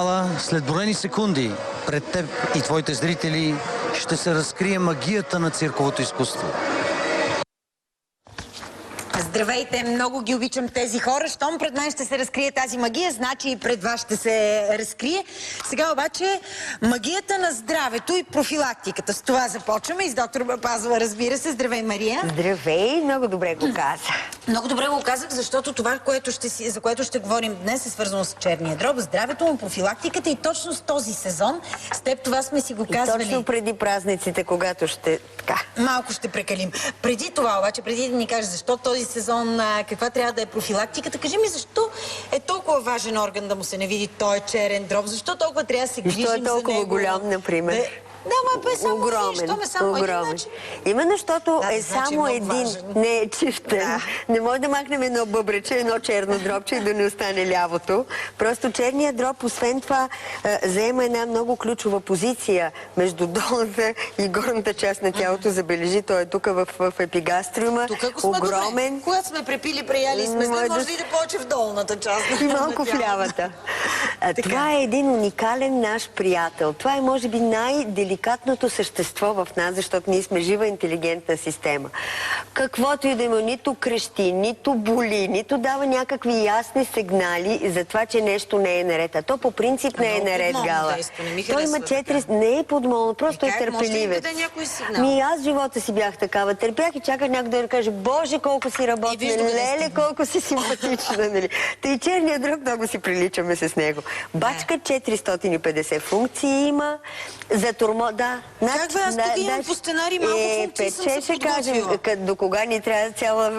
Гала, след броени секунди пред теб и твоите зрители ще се разкрие магията на цирковото изкуство. Здравейте, много ги обичам тези хора. Щом пред мен ще се разкрие тази магия, значи и пред вас ще се разкрие. Сега обаче магията на здравето и профилактиката. С това започваме и с доктор Бапазова, разбира се. Здравей, Мария. Здравей, много добре го каза. Много добре го казах, защото това, за което ще говорим днес, е свързано с черния дроб, здравето му, профилактиката и точно с този сезон. С теб това сме си го казвали. И точно преди празниците, когато ще... Така. Малко ще прекалим. Преди това обаче, преди да ни кажеш защо този сезон, каква трябва да е профилактиката, кажи ми защо е толкова важен орган да му се не види той черен дроб, защо толкова трябва да се грижим за него? Защо е толкова голям, например? Да, ма бе само огромен. Именно, защото е само един. Не е чифтен. Не може да махнем едно бъбрече, едно черно дробче и да не остане лявото. Просто черният дроб, освен това, заема една много ключова позиция между долната и горната част на тялото. Забележи, той е тук в епигастриума. Огромен. Когато сме препили, преяли сме, може да иде повече в долната част. И малко в лявата. Това е един уникален наш приятел. Това е, може би, най-деликатното същество в нас, защото ние сме жива интелигентна система. Каквото и да има, нито крещи, нито боли, нито дава някакви ясни сигнали за това, че нещо не е наред. А то по принцип не е наред, Гала. Той има 4... Не е подмолно, просто е търпеливец. Аз живота си бях такава. Търпях и чаках някой да каже: Боже, колко си работна, леле, колко си симпатична. Тъй черният дроб, много си приличаме с него. Бачка 450 функции има. За турмо, да. Как бе, аз тук имам по сценарий малко функции, съм се подготвила. До кога ни трябва цял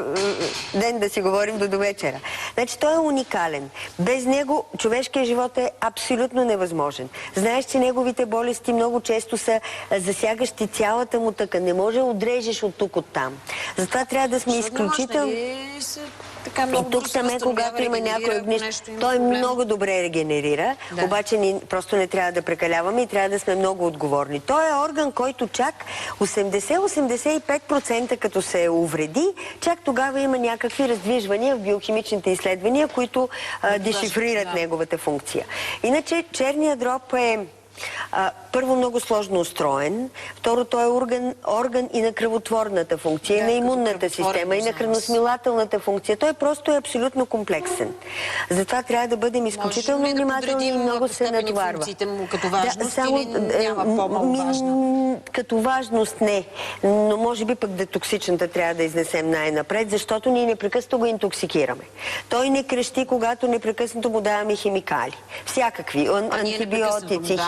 ден да си говорим до вечера. Значи той е уникален. Без него човешкият живот е абсолютно невъзможен. Знаеш, че неговите болести много често са засягащи цялата му тъкан. Не може да отрежеш от тук, от там. Затова трябва да сме изключително... И тук саме, когато има някой огнище, той много добре регенерира, обаче просто не трябва да прекаляваме и трябва да сме много отговорни. Той е орган, който чак 80-85% като се увреди, чак тогава има някакви раздвижвания в биохимичните изследвания, които дешифрират неговата функция. Иначе черният дроб е първо много сложно устроен, второ той е орган и на кръвотворната функция, и на имунната система, и на храносмилателната функция. Той просто е абсолютно комплексен. Затова трябва да бъдем изключително внимателни и много се натоварва. Като важност или няма по-маловажна? Като важност не, но може би пък детоксичната трябва да изнесем най-напред, защото ние непрекъснато го интоксикираме. Той не крещи, когато непрекъснато му даваме химикали. Всякакви, антибиотици,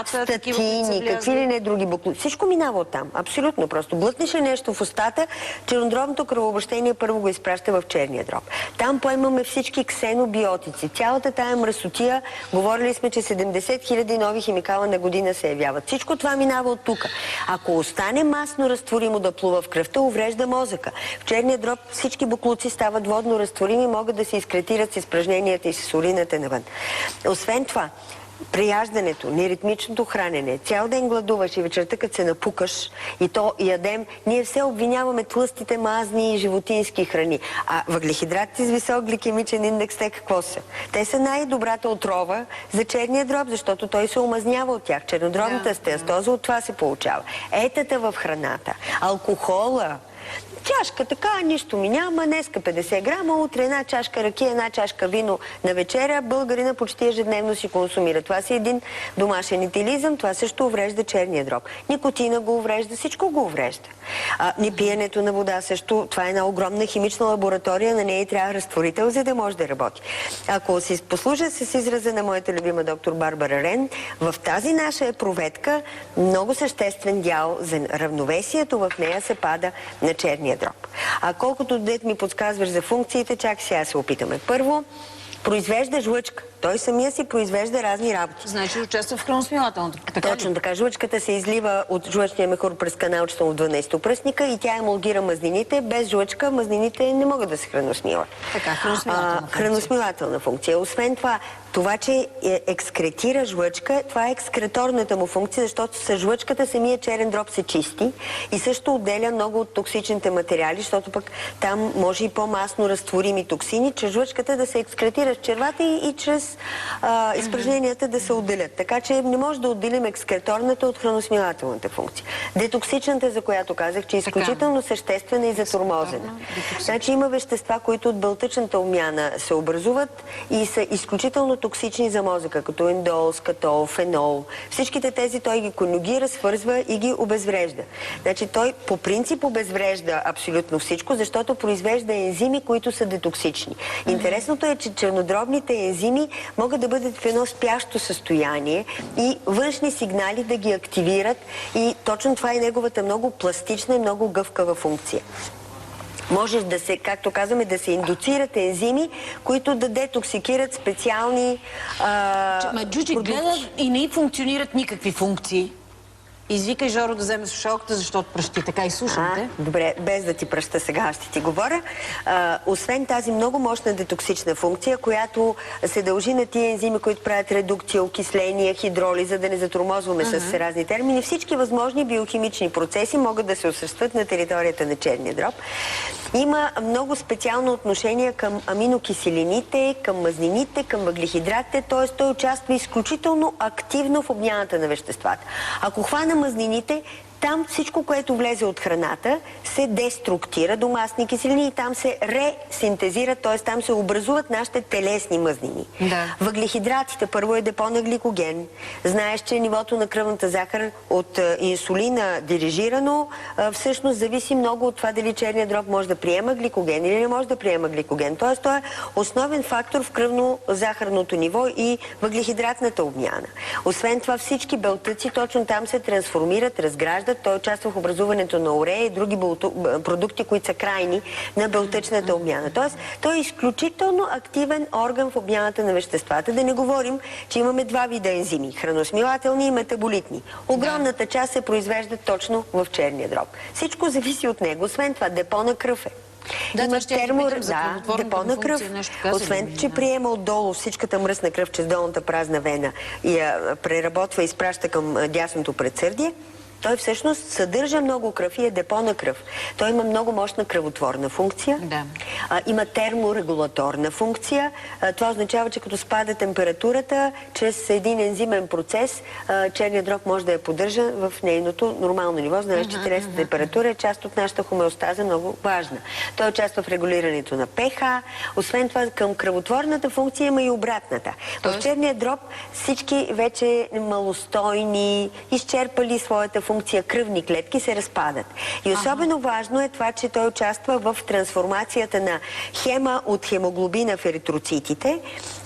статини, какви ли не други буклуци. Всичко минава оттам. Абсолютно просто. Блътнеш ли нещо в устата, чернодробното кръвообращение първо го изпраща в черния дроб. Там поемаме всички ксенобиотици. Цялата тая мръсотия, говорили сме, че 70 000 нови химикала на година се явяват. Всичко това минава от тук. Ако остане масно разтворимо да плува в кръвта, уврежда мозъка. В черния дроб всички буклуци стават водно разтворими, могат да се изкретират с изпражненията и с урината навън. Освен това, прияждането, неритмичното хранене, цял ден гладуваш и вечерта като се напукаш и то ядем, ние все обвиняваме тлъстите, мазни и животински храни. А въглехидратите с висок гликемичен индекс, те какво са? Те са най-добрата отрова за черния дроб, защото той се омазнява от тях. Чернодробната стеатоза от това се получава. Етата в храната, алкохола, чашка така, нищо ми няма, днеска 50 грама, утре една чашка ракия, една чашка вино на вечеря, българина почти ежедневно си консумира. Това си един домашен етилизъм, това също уврежда черния дроб. Никотина го уврежда, всичко го уврежда. Непиенето на вода също, това е една огромна химична лаборатория, на нея трябва разтворител, за да може да работи. Ако си послужа с израза на моята любима доктор Барбара Рен, в тази наша проветка много съществен дял за равновесието в нея се пада на черния дроб. А колкото дет ми подсказваш за функциите, чак сега се опитаме. Първо, произвежда жлъчка. Той самия си произвежда разни работи. Значи участва в храносмилателното. Точно така. Жлъчката се излива от жлъчния мехур през каналчето в 12-то пръстника и тя емулгира мазнините. Без жлъчка мазнините не могат да се храносмилат. Така, храносмилателна функция. Освен това, че екскретира жлъчка, това е екскреторната му функция, защото с жлъчката самия черен дроб се чисти и също отделя много от токсичните материали, защото пък там може и по-масно разтворими токсини, чрез жлъчката да се екскретира с червата и чрез през изпражненията да се отделят. Така че не може да отделим екскреторната от храносмилателната функция. Детоксичната, за която казах, че е изключително съществена и затормозена. Значи има вещества, които от белтъчната обмяна се образуват и са изключително токсични за мозъка, като ендол, скатол, фенол. Всичките тези той ги конюгира, свързва и ги обезврежда. Значи той по принцип обезврежда абсолютно всичко, защото произвежда ензими, които са детоксични. Интересното е, че чернодробните ензими могат да бъдат в едно спящо състояние и външни сигнали да ги активират и точно това е неговата много пластична и много гъвкава функция. Можеш да се, както казваме, да се индуцират ензими, които да детоксикират специални Джуджи гледа и не функционират никакви функции. Извикай Жоро да вземе слушалката, защото пръщи. Така и слушам. Добре, без да ти пръща сега, ще ти говоря. Освен тази много мощна детоксична функция, която се дължи на тия ензими, които правят редукция, окисление, хидролиза, да не затормозваме с разни термини, всички възможни биохимични процеси могат да се осъществят на територията на черния дроб. Има много специално отношение към аминокиселините, към мазнините, към въглехидратите, т.е. той участва изключително активно в обмяната на веществата. Ако хвана мазнините, там всичко, което влезе от храната, се деструктира до масни киселини и там се ресинтезира, т.е. там се образуват нашите телесни мазнини. Въглехидратите първо е депо на гликоген. Знаеш, че нивото на кръвната захар от инсулина дирижирано всъщност зависи много от това дали черният дроб може да приема гликоген или не може да приема гликоген. Т.е. той е основен фактор в кръвно-захарното ниво и въглехидратната обмяна. Освен това всички белтъци точно там се трансформират, разграждат. Той участва в образуването на урея и други продукти, които са крайни на белтъчната обмяна. Тоест, той е изключително активен орган в обмяната на веществата. Да не говорим, че имаме два вида ензими – храносмилателни и метаболитни. Огромната част се произвеждат точно в черния дроб. Всичко зависи от него. Освен това, депо на кръв е. Има депо на кръв. Освен, че приема отдолу всичката мръсна кръв чрез долната празна вена и я преработва и изпраща към дясното предсърдие, той всъщност съдържа много кръв и е депо на кръв. Той има много мощна кръвотворна функция. Има терморегулаторна функция. Това означава, че като спада температурата, чрез един ензимен процес, черният дроб може да я поддържа в нейното нормално ниво. Знаеш, че телесната температура е част от нашата хомеостаза, много важна. Той участва в регулирането на pH. Освен това, към кръвотворната функция има и обратната. В черния дроб всички вече малостойни, изчерпали своята функция кръвни клетки се разпадат. И особено важно е това, че той участва в трансформацията на хема от хемоглобина в еритроцитите,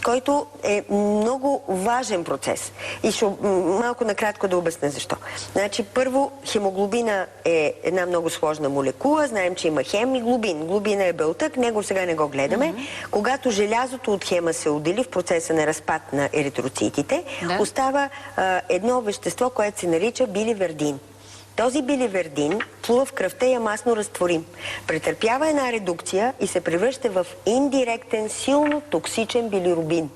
който е много важен процес. И ще малко накратко да обясня защо. Значи, първо, хемоглобина е една много сложна молекула. Знаем, че има хем и глобин. Глобина е белтък, него сега не го гледаме. Когато желязото от хема се отдели в процеса на разпад на еритроцитите, остава едно вещество, което се нарича биливердин. Този биливердин плува в кръвта и е масно разтворим. Претърпява една редукция и се превръща в индиректен, силно токсичен билирубин.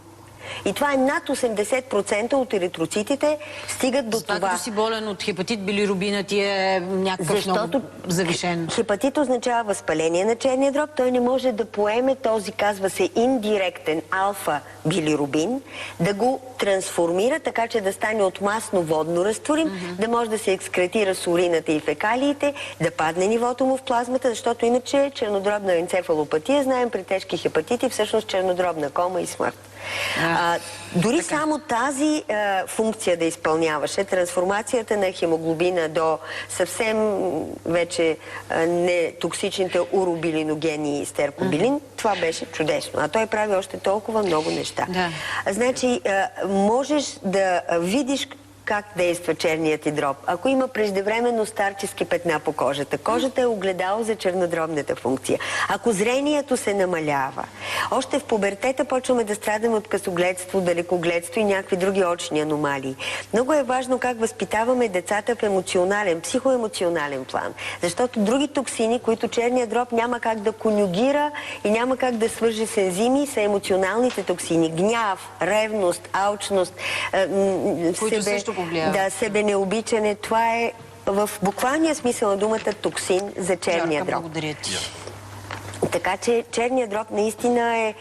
И това е над 80% от еритроцитите стигат до това. Като си болен от хепатит, билирубина ти е някакъв много завишен. Хепатит означава възпаление на черния дроб. Той не може да поеме този, казва се, индиректен алфа билирубин, да го трансформира, така че да стане от масно водно разтворим, да може да се екскретира с урината и фекалиите, да падне нивото му в плазмата, защото иначе чернодробна енцефалопатия, знаем при тежки хепатити, всъщност чернодробна кома и смърт. Дори само тази функция да изпълняваше, трансформацията на хемоглобина до съвсем вече нетоксичните уробилиногени и стеркобилин, това беше чудесно. А той прави още толкова много неща. Значи, можеш да видиш как действа черният ти дроб. Ако има преждевременно старчески петна по кожата, кожата е огледало за чернодробната функция. Ако зрението се намалява, още в пубертета почваме да страдаме от късогледство, далекогледство и някакви други очни аномалии. Много е важно как възпитаваме децата в емоционален, психоемоционален план. Защото други токсини, които черният дроб няма как да конюгира и няма как да свърже с ензими, са емоционалните токсини. Гняв, ревност, алчност, които също повлияват. себенеобичане. Това е в буквалния смисъл на думата токсин за черния дроб. Благодаря ти. Така че черният дроб наистина е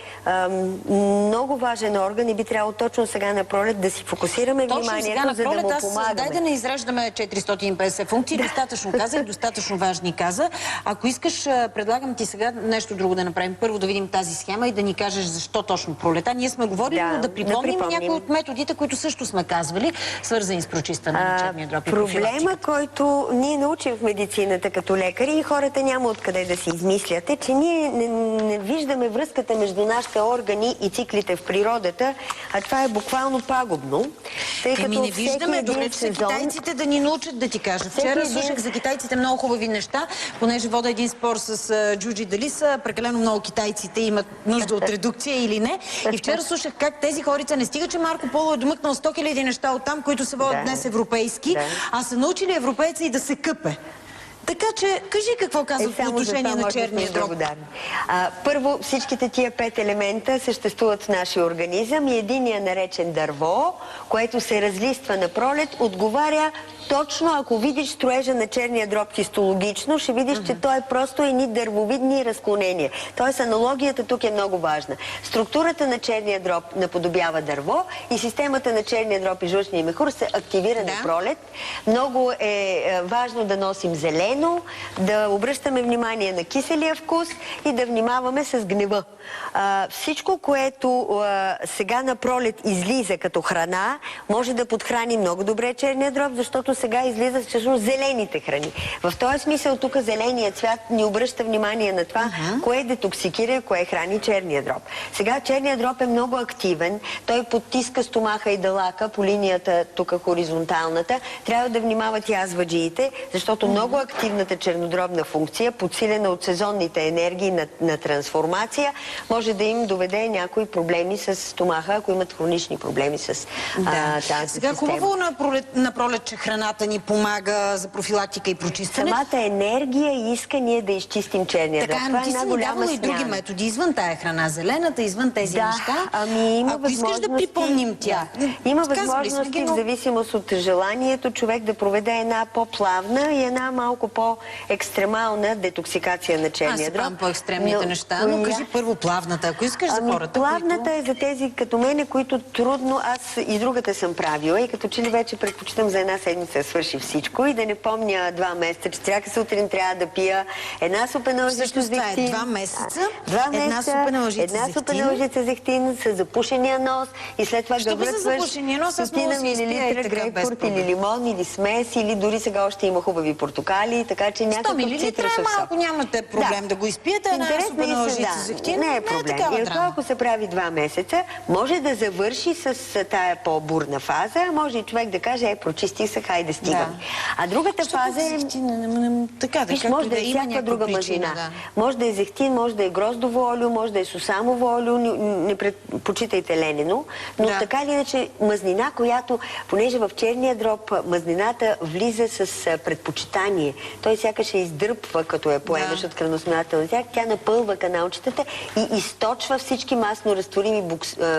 много важен орган и би трябвало точно сега на пролет да си фокусираме вниманието, за да му помагаме. Дай да не изреждаме 450 функции. Достатъчно казах, достатъчно важни каза. Ако искаш, предлагам ти сега нещо друго да направим. Първо да видим тази схема и да ни кажеш защо точно пролета. Ние сме говорили, но да припомним някои от методите, които също сме казвали, свързани с прочистване на черния дроб и профилактика. Проблема, който ние научим в медицината като лекари и хората няма откъде да си измислят, е, че ние не виждаме връзката между нашите органи и циклите в природата, а това е буквално пагубно. Тъй като не виждаме, добре, че китайците да ни научат, да ти кажа. Вчера слушах за китайците много хубави неща, понеже вода един спор с Джуджи, дали са прекалено много китайците имат нужда от редукция или не. И вчера слушах как тези хорица не стига, че Марко Поло е домъкнал 100 000 неща оттам, които се водят днес европейски, а са научили европейца и да се къпе. Така че, кажи какво казва по отношение на черния дроб. Първо, всичките тия 5 елемента съществуват в нашия организъм и единия наречен дърво, което се разлиства на пролет, отговаря точно, ако видиш строежа на черния дроб хистологично, ще видиш, че той е просто едни дървовидни разклонения. Тоест, аналогията тук е много важна. Структурата на черния дроб наподобява дърво и системата на черния дроб и жлъчния мехур се активира на пролет. Много е важно да носим зелено, да обръщаме внимание на киселия вкус и да внимаваме с гнева. Всичко, което сега на пролет излиза като храна, може да подхрани много добре черния дроб, защото сега излизат всъщност зелените храни. В този смисъл тук зеленият цвят ни обръща внимание на това, кое детоксикира и кое храни черния дроб. Сега черният дроб е много активен. Той потиска стомаха и дълака по линията тук хоризонталната. Трябва да внимават язваджиите, защото много активната чернодробна функция, подсилена от сезонните енергии на трансформация, може да им доведе някои проблеми с стомаха, ако имат хронични проблеми с тази сега система. Хубаво на пролет, че храната ни помага за профилактика и прочистване. Самата енергия иска ние да изчистим черния дроб. Така, но ти си ни давала и други методи, извън тая храна, зелената, извън тези неща. Ако искаш да припомним тях. Има възможности, в зависимост от желанието, човек да проведе една по-плавна и една малко по-екстремална детоксикация на черния дроб. Аз се по-екстремните неща, но кажи първо плавната, ако искаш за хората. Плавната е за тези като мене, които трудно, аз и другата съм правила и като че ли вече предпочитам за една седмица да свърши всичко и да не помня 2 месеца, че всяка сутрин трябва да пия една супена лъжица зехтин. Това е 2 месеца, една супена лъжица зехтин с запушения нос и след това да връчваш стотина милилитра грейпфрут или лимон или смес, или дори сега още има хубави портокали, така че някакъв цитрусов сок. 100 мл малко нямате проблем да го изпиете, една супена лъжица зехтин. Не е проблем. И ако се прави 2 месеца, може да завърши с тая по-бурна фаза, може и човек да каже, прочистих се, хайде стигам. А другата фаза е... може да е всяка друга мазнина. Може да е зехтин, може да е гроздово олио, може да е сусамово олио, не предпочитайте ленено, но така или иначе мазнина, която, понеже в черния дроб мазнината влиза с предпочитание, той сякаш се издърпва, като я поемаш от кръвосмилателна тях, тя напълва каналчетата и източва всички масно разтворими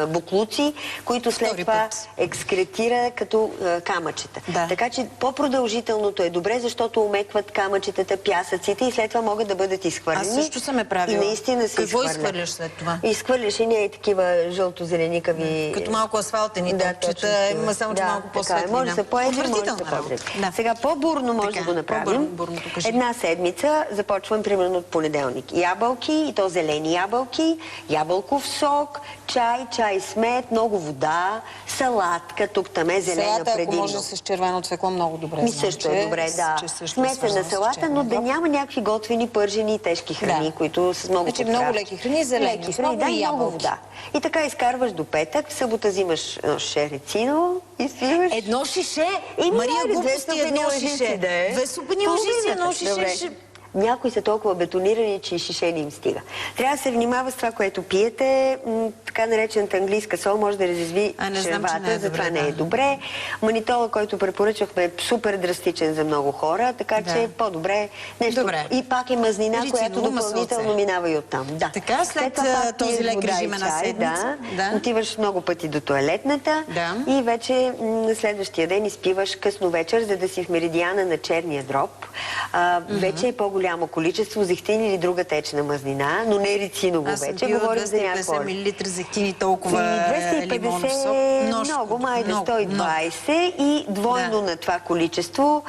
буклуци, които след това екскретира като камъчета. Така че по-продължителното е добре, защото умекват камъчетата, пясъците и след това могат да бъдат изхвърлени. Аз също съм правила. И наистина се Какво изхвърляш след това? Изхвърляш и ние такива жълто-зеленикави... Като малко асфалтени топчета, има само че малко по-светлина. Може да се по-едри, може да се по-дреб. Сега по-бурно може да го направим. Една седмица започвам примерно от понеделник. Ябълки, и то зелени ябълки, ябълков сок, чай смет, много вода, салатка, тук-там е зелена предимно. Салата, ако може с червено цвекло, много добре. Също е добре, да. Смесена салата, но да няма някакви готвени, пържени и тежки храни, които с много подхранват. Много леки храни, зелени, много вода. И така изкарваш до петък, в събота взимаш шише рецино и свиваш. Едно шише? Мария, глупости, едно шише. 2 супени лъжици, едно шише. Някои са толкова бетонирани, че и шише не им стига. Трябва да се внимава с това, което пиете. Така наречената английска сол може да разизви червата, затова не е добре. Манитола, който препоръчахме, е супер драстичен за много хора, така че е по-добре нещо. И пак е мазнина, която допълнително минава и оттам. Така, след този лек режим една седмица. Отиваш много пъти до тоалетната и вече на следващия ден изпиваш късно вечер, за да си в меридиана на черния дроб. вече е по-голямо количество зехтин или друга течна мазнина, но не рециново Аз съм вече. пила Говорим за 250 мл зехтин и толкова лимонов сок. 250 много, май до 120 и двойно на това количество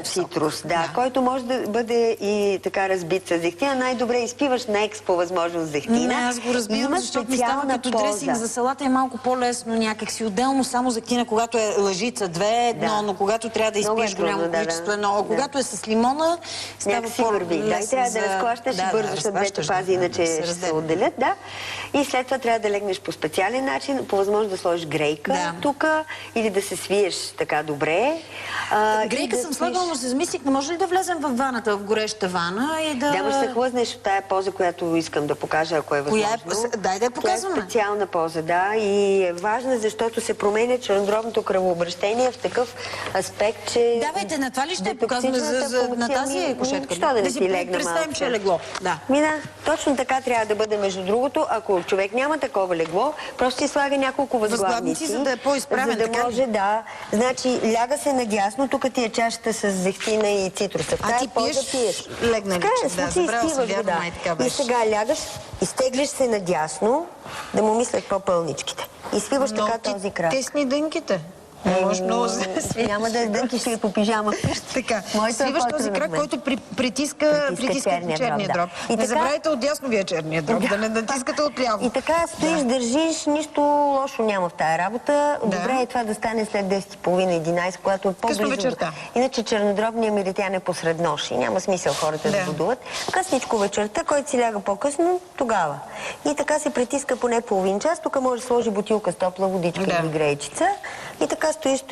цитрус, който може да бъде и така разбит с зехтина. Най-добре изпиваш на експо възможност зехтина. Не, аз го разбирам, защото ми става като дресинг за салата е малко по-лесно някакси. Отделно само зехтина, когато е лъжица две е едно, но когато трябва да изпиеш голямо количество едно. Когато е с лимона, става по-лесно. Да, и трябва да разклащаш бързо, защото двете пази, иначе ще се отделят. Да. И след това трябва да легнеш по специален начин, по възможност да сложиш грейка тук или да се свиеш така добре. Грейка съм слагала, но се замислих, не може ли да влезем в ваната, в гореща вана и да... Да, може да се хлъзнеш от тая поза, която искам да покажа, ако е възможно. Дай да я показваме. Тя е специална поза, да, и е важна, защото се променя чернодробното кръвообращение в такъв аспект, че... Давайте, на това ли ще показваме на тази кошетка? Що да не ти легна представим, че е легло. Точно така трябва да бъде, между другото, ако човек няма такова легло, просто си слага няколко възглавници, за да е по-изправен, за да може, значи, ляга се надясно, тук ти е чашата с зехтина и цитруса. А ти пиеш? Легна ли? Забравя се, вярно, май така беше. И сега лягаш, изтеглиш се надясно, да му мислят по-пълничките. И свиваш така този крак. Тесни дънките. Няма да дънки, ще по пижама. Така, свиваш този крак, който притиска черния дроб. Не забравяйте отдясно ви е черния дроб, да не натискате отляво. И така стоиш, държиш, нищо лошо няма в тая работа. Добре е това да стане след 10:30-11, когато е по-близо. вечерта. Иначе чернодробният миритян е посред нощ и няма смисъл хората да будуват. Късничко вечерта, който си ляга по-късно, тогава. И така се притиска поне половин час. Тук може да сложи бутилка с топла водичка или грейчица. И така стоиш,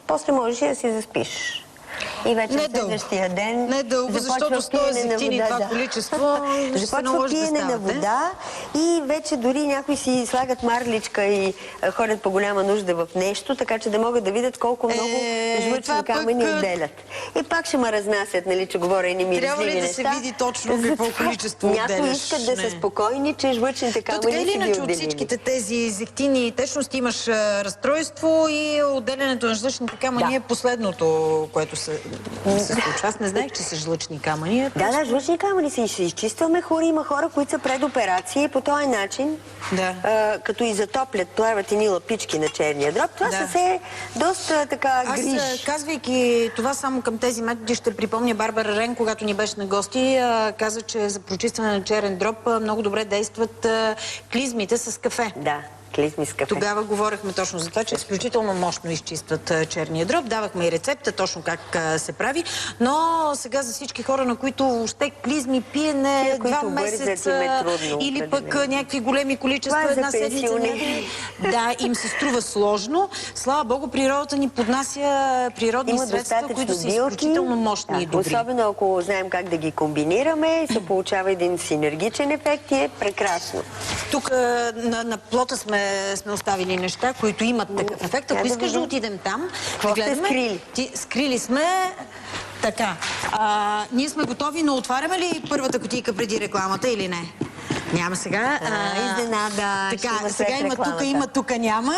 после можеш и да си заспиш. И вече на следващия ден не дълго, защото с този зехтин и това количество започва пиене на вода и вече дори някои си слагат марличка и ходят по голяма нужда в нещо, така че да могат да видят колко много жлъчни камъни отделят. И пак ще ме разнасят, нали, че говоря и не ми трябва ли да се види точно какво количество отделяш? Някои искат да са спокойни, че жлъчните камъни са ги отделили. Така или иначе от всичките тези зехтини и течности имаш разстройство и отделянето на жлъчните камъни е последното, което се случва. Аз не знаех, че са жлъчни камъни. Да, жлъчни камъни се изчистваме. Има хора, които са пред операции и по този начин, като и затоплят, плават едни лапички на черния дроб. Това са все доста така гриж. Аз, казвайки това само към тези методи, ще припомня Барбара Рен, когато ни беше на гости, каза, че за прочистване на черен дроб много добре действат клизмите с кафе. Да. Тогава говорихме точно за това, че изключително мощно изчистват черния дроб. Давахме и рецепта точно как се прави. Но сега за всички хора, на които въобще клизми, пиене, 2 месеца или пък някакви големи количества, една седмица, им се струва сложно. Слава Богу, природата ни поднася природни средства, които са изключително мощни и добри. Особено ако знаем как да ги комбинираме, се получава един синергичен ефект и е прекрасно. Тук на плота сме оставили неща, които имат такъв ефект. Ако искаш да отидем там, какво сте скрили? Скрили сме. Така. Ние сме готови, но отваряме ли първата кутийка преди рекламата или не? Няма сега. Изненада. Така, сега има тук няма.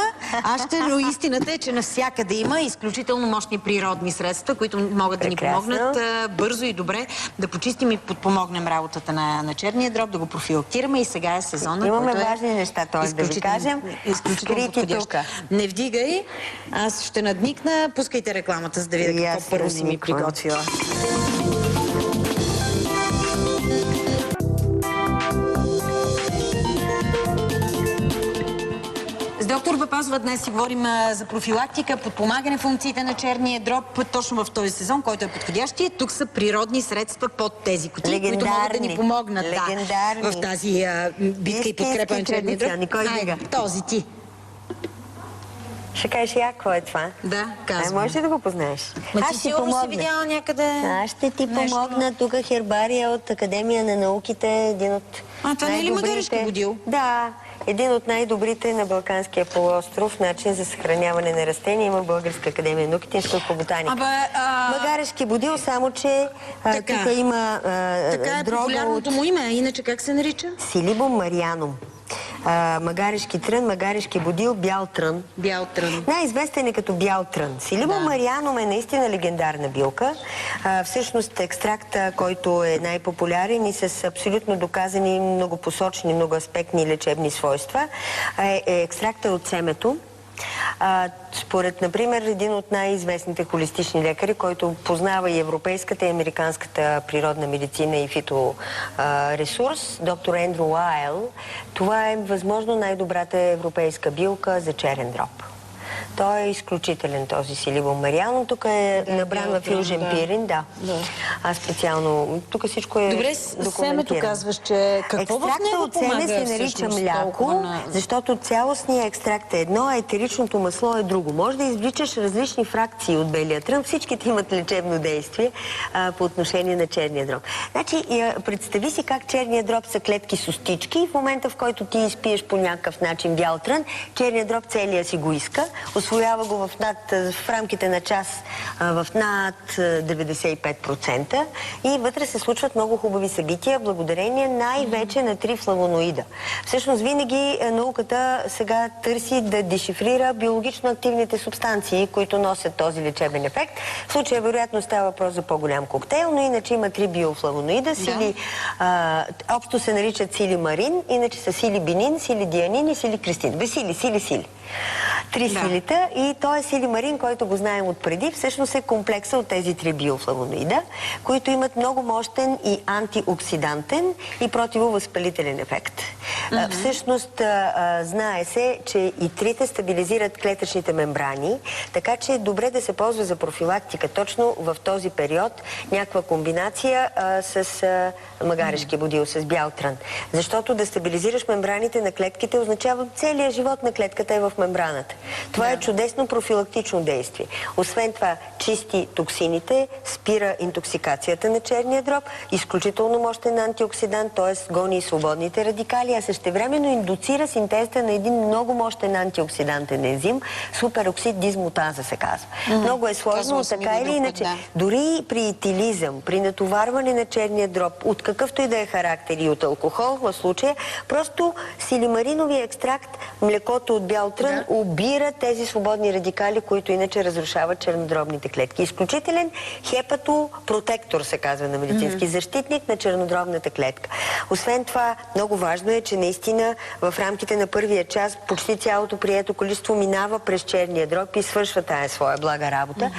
Но истината е, че навсякъде има изключително мощни природни средства, които могат да ни помогнат бързо и добре да почистим и подпомогнем работата на черния дроб, да го профилактираме и сега е сезона. Имаме важни неща, т.е. да ви кажем. Изключително подходящ. Не вдигай, аз ще надникна. Пускайте рекламата, за да видя какво първо си ми приготвила. Доктор Бапазова, днес си говорим за профилактика, подпомагане функциите на черния дроб, точно в този сезон, който е подходящия. Тук са природни средства под тези кутии, които могат да ни помогнат в тази битка и подкрепа на черния дроб. Този ти. Ще кажеш, какво е това? Да, казвам. Можеш ли да го познаеш? Аз ти сигурно си видяла някъде. Аз ще ти помогна. Тук хербария от Академия на науките. Един от това не е ли магарешки будил? Да. Един от най-добрите на Балканския полуостров начин за съхраняване на растения. Има Българска академия на науките, Институт по ботаника. Магарешки будил, само че тук има така е популярното му име, иначе как се нарича? Силибум марианум. магарешки трън, магарешки будил, бял трън. Бял трън. Най-известен е като бял трън. Силибум марианум е наистина легендарна билка. Всъщност екстракта, който е най-популярен и с абсолютно доказани многопосочни, многоаспектни лечебни свойства, е екстракта от семето. Според, например, един от най-известните холистични лекари, който познава и европейската и американската природна медицина и фиторесурс, доктор Ендрю Лайл, това е възможно най-добрата европейска билка за черен дроб. Той е изключителен, този силибум марианум. Тук е набран в южен пирин, Аз специално... Тук всичко е документирано. Добре, семето казваш, че какво в него помага? Екстракта от семе се нарича мляко, защото цялостният екстракт е едно, а етеричното масло е друго. Може да извличаш различни фракции от белия трън. Всичките имат лечебно действие по отношение на черния дроб. Значи, представи си как черния дроб са клетки с остички и в момента, в който ти изпиеш по някакъв начин бял трън, черния дроб целия си го иска, освоява го в рамките на час в над 95% и вътре се случват много хубави събития, благодарение най-вече на 3 флавоноида. Всъщност винаги науката сега търси да дешифрира биологично активните субстанции, които носят този лечебен ефект. В случая вероятно става въпрос за по-голям коктейл, но иначе има 3 биофлавоноида. Общо се наричат силимарин, иначе са силибинин, силидианин и силикристин. Сили. 3 силита и той е силимарин, който го знаем отпреди. Всъщност е комплекса от тези 3 биофлавоноида, които имат много мощен и антиоксидантен и противовъзпалителен ефект. Всъщност знае се, че и трите стабилизират клетъчните мембрани, така че е добре да се ползва за профилактика точно в този период някаква комбинация с магарешки будил, с бял трън. Защото да стабилизираш мембраните на клетките означава целият живот на клетката е в мембраната. Това е чудесно профилактично действие. Освен това, чисти токсините, спира интоксикацията на черния дроб, изключително мощен антиоксидант, т.е. гони и свободните радикали, а същевременно индуцира синтезата на един много мощен антиоксидантен ензим, супероксид дисмутаза се казва. Много е сложно, така или иначе. Дори при етилизъм, при натоварване на черния дроб, от какъвто и да е характер и от алкохол, в случая, просто силимариновия екстракт, млекото от бял трън, убира тези свободни радикали, които иначе разрушават чернодробните клетки. Изключителен хепатопротектор се казва на медицински, защитник на чернодробната клетка. Освен това, много важно е, че наистина в рамките на първия час почти цялото прието количество минава през черния дроб и свършва тая своя блага работа,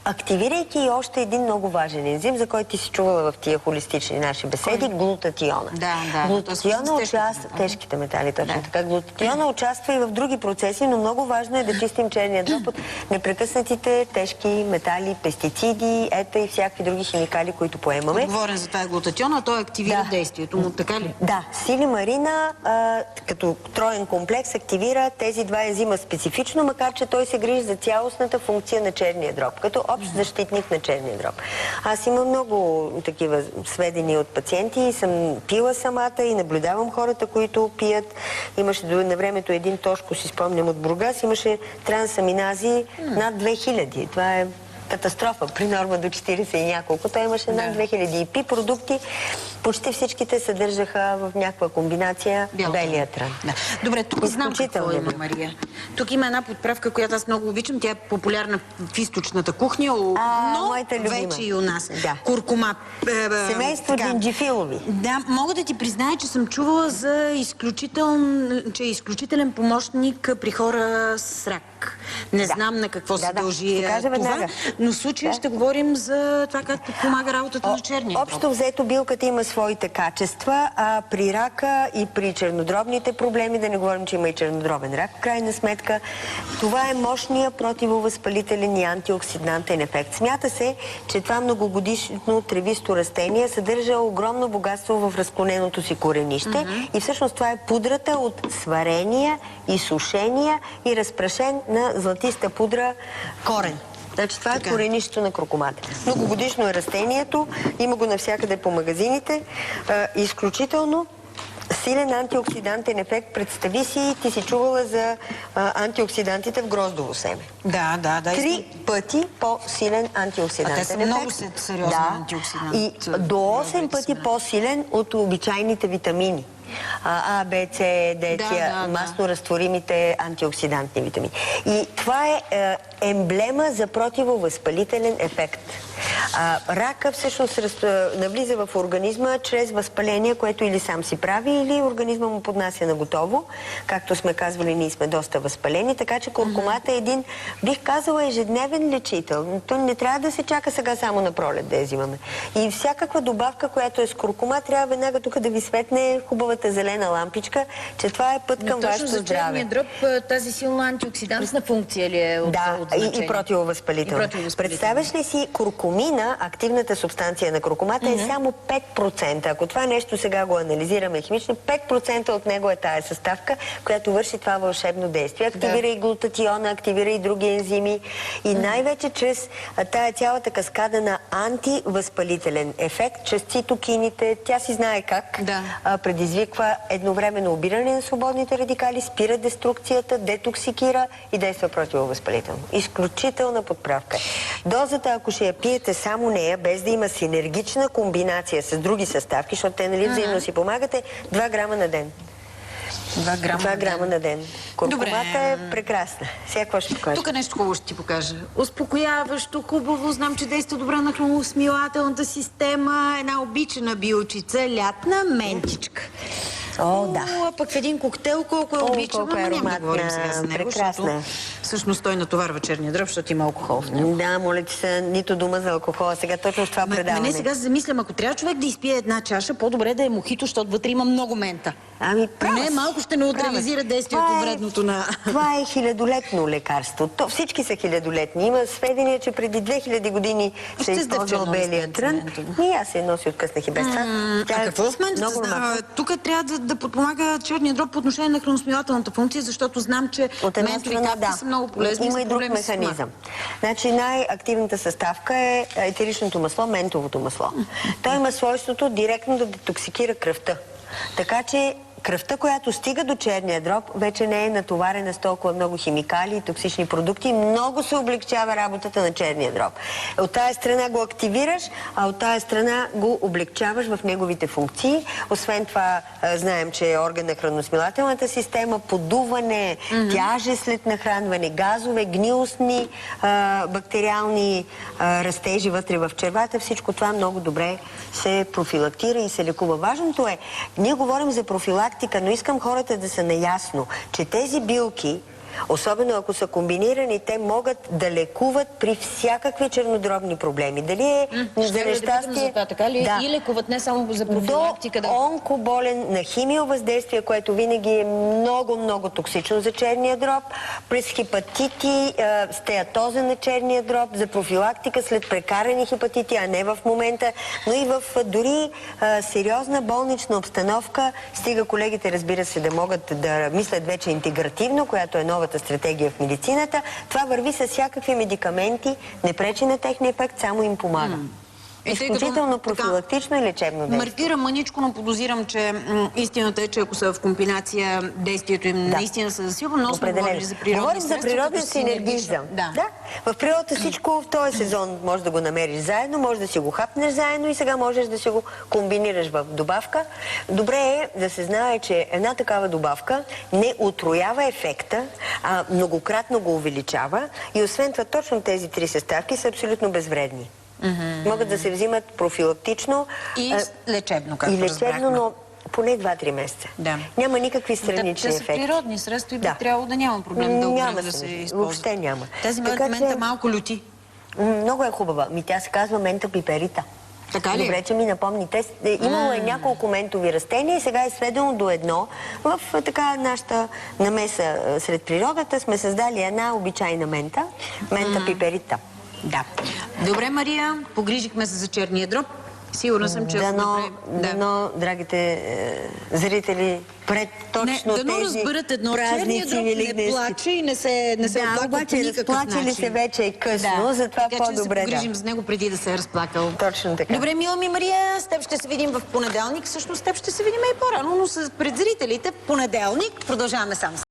активирайки и още един много важен ензим, за който ти си чувала в тия холистични наши беседи, глутатиона. Глутатиона участва... Тежките метали, точно така. Глутатиона участва и в други процеси, но много важно е да чистим черния дроб от непрекъснатите тежки метали, пестициди, и всякакви други химикали, които поемаме. Говорим за това глутатиона, а той активира действието му, така ли? Да. Силимарина, като троен комплекс, активира тези два ензима специфично, макар че той се грижи за цялостната функция на черния дроб, като общ защитник на черния дроб. Аз имам много такива сведения от пациенти и съм пила самата и наблюдавам хората, които пият. Имаше на времето един Тошко, си спомням, от Бургас, имаше трансаминази над 2000. Това е катастрофа. При норма до 40 и няколко. Той имаше над 2000 и пи продукти. Почти всичките съдържаха в някаква комбинация белия трън. Добре, тук знам какво има, Мария. Тук има една подправка, която аз много обичам. Тя е популярна в източната кухня, но вече и у нас. Куркума. Семейство джинджифилови. Да, мога да ти призная, че съм чувала за изключителен помощник при хора с рак. Не знам на какво се дължи това, но в случая ще говорим за това как помага работата на черния дроб. Общо взето билката има своите качества, а при рака и при чернодробните проблеми, да не говорим, че има и чернодробен рак, в крайна сметка, това е мощния противовъзпалителен и антиоксидантен ефект. Смята се, че това многогодишно тревисто растение съдържа огромно богатство в разклоненото си коренище и всъщност това е пудрата от сварения, изсушения и разпрашен на златиста пудра корен. Значи това е коренището на крокомата. Многогодишно е растението, има го навсякъде по магазините. Изключително Силен антиоксидантен ефект. Представи си, ти си чувала за антиоксидантите в гроздово семе. Да. 3 пъти по-силен антиоксидантен ефект. Те са много сериозни антиоксиданти. И до 8 пъти по-силен от обичайните витамини. А, Б, С, Д, тия масно разтворимите антиоксидантни витамини. И това е емблема за противовъзпалителен ефект. Рака всъщност навлиза в организма чрез възпаление, което или сам си прави, или организма му поднася на готово. Както сме казвали, ние сме доста възпалени, така че куркумата е един, бих казала, ежедневен лечител. То не трябва да се чака сега само на пролет да я взимаме. И всякаква добавка, която е с куркума, трябва веднага тук да ви светне хубавата зелена лампичка, че това е път към вашето здраве. Точно за черния дроб тази силна антиоксидантна функция ли е от значение? И противовъзпалителна. Представяш ли си, куркумина, активната субстанция на куркумата е само 5%. Ако това нещо сега го анализираме химично, 5% от него е тая съставка, която върши това вълшебно действие. Активира и глутатиона, активира и други ензими. И най-вече чрез тая цялата каскада на антивъзпалителен ефект, чрез цитокините, тя си знае как, предизвиква едновременно обиране на свободните радикали, спира деструкцията, детоксикира и действа противовъзпалително. Изключителна подправка. Дозата, ако ще я пиете само нея, без да има синергична комбинация с други съставки, защото те взаимно си помагате, 2 грама на ден. 2 грама на ден. Куркумата е прекрасна. Сега какво ще покажа? Тук нещо хубаво ще ти покажа. Успокояващо, хубаво. Знам, че действа добре на храносмилателната система. Една обичана билчица, лятна ментичка. О, да. А пък в един коктейл, колко е обичана, няма да говорим сега за него, защото всъщност той натоварва черния дроб, защото има алкохол в него. Да, моля ти се, нито дума за алкохола. Сега точно с това предаваме. Не, сега се замислям, ако трябва човек да изпие една чаша, по-добре да е мохито, защото вътре има много мента. Не, малко ще неутрализира действието вредното на... Това е хилядолетно лекарство. Всички са хилядолетни. Има сведения, че преди 2000 години се използвал белия трън. И аз се носи откъснах и без това. А какво в мен? Тук трябва да подпомага черния дроб по отношение на храносмилателната функция, защото знам, че ментови капки са много полезни. Има и друг механизъм. Значи най-активната съставка е етеричното масло, ментовото масло. Той има свойството директно да детоксикира кръвта. Така че кръвта, която стига до черния дроб, вече не е натоварена с толкова много химикали и токсични продукти. Много се облегчава работата на черния дроб. От тая страна го активираш, а от тая страна го облегчаваш в неговите функции. Освен това, знаем, че е орган на храносмилателната система, подуване, тяжест след нахранване, газове, гнилостни, бактериални растежи вътре в червата. Всичко това много добре се профилактира и се лекува. Важното е, ние говорим за профилактика, но искам хората да са наясно, че тези билки, особено ако са комбинирани, те могат да лекуват при всякакви чернодробни проблеми. Дали е за нещастие... И лекуват не само за профилактика. До онкоболен на химиовъздействие, което винаги е много токсично за черния дроб, през хепатити, стеатоза на черния дроб, за профилактика след прекарани хепатити, а не в момента, но и в дори сериозна болнична обстановка. Стига колегите, разбира се, да могат да мислят вече интегративно, която е новата стратегия в медицината. Това върви с всякакви медикаменти, не пречи на техния ефект, само им помага. Изключително профилактично и лечебно действие. Маркира мъничко, но подозирам, че истината е, че ако са в комбинация, действието им наистина се засилва. Много сме говорили за природни Говорим за природен синергизъм. Да. В природата всичко в този сезон може да го намериш заедно, може да си го хапнеш заедно и сега можеш да си го комбинираш в добавка. Добре е да се знае, че една такава добавка не утроява ефекта, а многократно го увеличава и освен това точно тези 3 съставки са абсолютно безвредни. Могат да се взимат профилактично и лечебно, както разбрахме. Но поне 2-3 месеца. Няма никакви странични ефекти. Те са природни средства и би трябвало да няма проблем дълго време да се използва. Въобще няма. Тази мента малко люти. Много е хубава. Тя се казва мента пиперита. Така ли? Добре, че ми напомни. Имало е няколко ментови растения и сега е сведено до едно. В така нашата намеса сред природата сме създали една обичайна мента. Мента пиперита. Да. Добре, Мария, погрижихме се за черния дроб. Сигурна съм, че ако Дано, драгите зрители, пред точно дано тези разберат едно. Черният празници дроб не великденски. плаче и не се оплаква обаче по никакъв разплаче ли начин. се вече е късно, затова така, че да се по-добре погрижим за него преди да се е разплакал. Точно така. Добре, мила ми Мария, с теб ще се видим в понеделник. Всъщност с теб ще се видим и по-рано, но пред зрителите в понеделник продължаваме само.